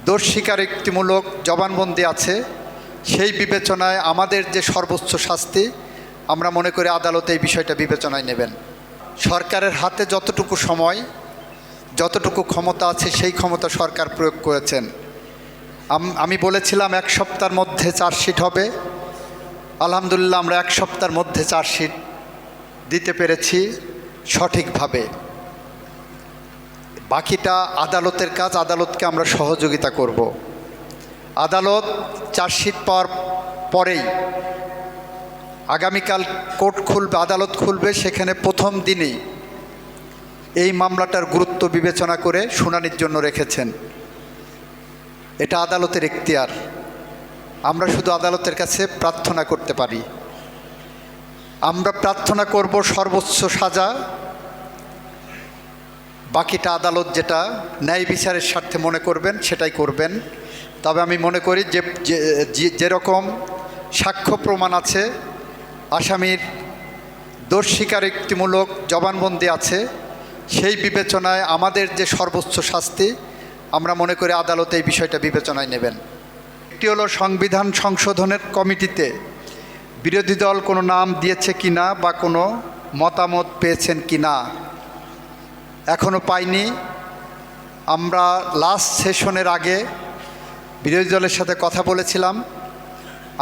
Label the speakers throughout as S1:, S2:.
S1: দোষ স্বীকারোক্তিমূলক জবানবন্দি আছে, সেই বিবেচনায় আমাদের যে সর্বোচ্চ শাস্তি, আমরা মনে করি আদালত এই বিষয়টা বিবেচনায় নেবেন। সরকারের হাতে যতটুকু সময়, যতটুকু ক্ষমতা আছে সেই ক্ষমতা সরকার প্রয়োগ করেছেন। আমি বলেছিলাম 1 সপ্তাহের মধ্যে চার্জশিট হবে। আলহামদুলিল্লাহ আমরা 1 সপ্তাহের মধ্যে চার্জশিট দিতে পেরেছি সঠিকভাবে। বাকিটা আদালতের কাজ, আদালতকে আমরা সহযোগিতা করব। আদালত চার্জশিট পাওয়ার পরেই আগামীকাল কোর্ট খুলবে, আদালত খুলবে, সেখানে প্রথম দিনেই এই মামলাটার গুরুত্ব বিবেচনা করে শুনানির জন্য রেখেছেন। এটা আদালতের এখতিয়ার। আমরা শুধু আদালতের কাছে প্রার্থনা করতে পারি। আমরা প্রার্থনা করব সর্বোচ্চ সাজা, বাকিটা আদালত যেটা ন্যায় বিচারের স্বার্থে মনে করবেন সেটাই করবেন। তবে আমি মনে করি যে যেরকম সাক্ষ্য প্রমাণ আছে, আসামির দোষ স্বীকারোক্তিমূলক জবানবন্দি আছে, সেই বিবেচনায় আমাদের যে সর্বোচ্চ শাস্তি, আমরা মনে করি আদালত এই বিষয়টা বিবেচনায় নেবেন। একটি হলো সংবিধান সংশোধনের কমিটিতে বিরোধী দল কোনো নাম দিয়েছে কিনা বা কোনো মতামত পেয়েছেন কিনা, এখনও পাইনি। আমরা লাস্ট সেশনের আগে বিরোধী দলের সাথে কথা বলেছিলাম।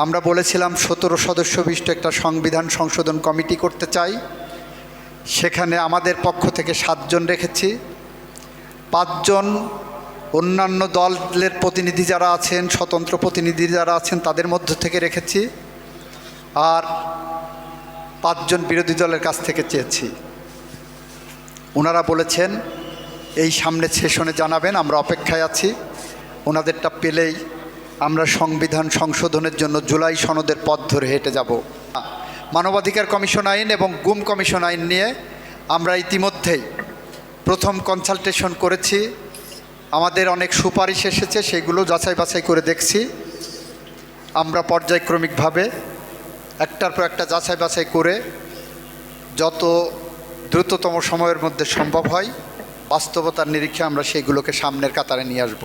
S1: আমরা বলেছিলাম 17 সদস্য বিশিষ্ট একটা সংবিধান সংশোধন কমিটি করতে চাই। সেখানে আমাদের পক্ষ থেকে 7 জন রেখেছি, 5 জন অন্যান্য দলের প্রতিনিধি যারা আছেন, স্বতন্ত্র প্রতিনিধি যারা আছেন তাদের মধ্য থেকে রেখেছি, আর 5 জন বিরোধী দলের কাছ থেকে চেয়েছি। ওনারা বলেছেন এই সামনে সেশনে জানাবেন, আমরা অপেক্ষায় আছি। ওনাদেরটা পেলেই আমরা সংবিধান সংশোধনের জন্য জুলাই সনদের পথ ধরে হেঁটে যাব। মানবাধিকার কমিশন আইন এবং গুম কমিশন আইন নিয়ে আমরা ইতিমধ্যেই প্রথম কনসালটেশন করেছি। আমাদের অনেক সুপারিশ এসেছে, সেগুলো যাচাই বাছাই করে দেখছি। আমরা পর্যায়ক্রমিকভাবে একটার পর একটা যাচাই বাছাই করে যত দ্রুততম সময়ের মধ্যে সম্ভব হয় বাস্তবতার নিরীক্ষে আমরা সেইগুলোকে সামনের কাতারে নিয়ে আসব।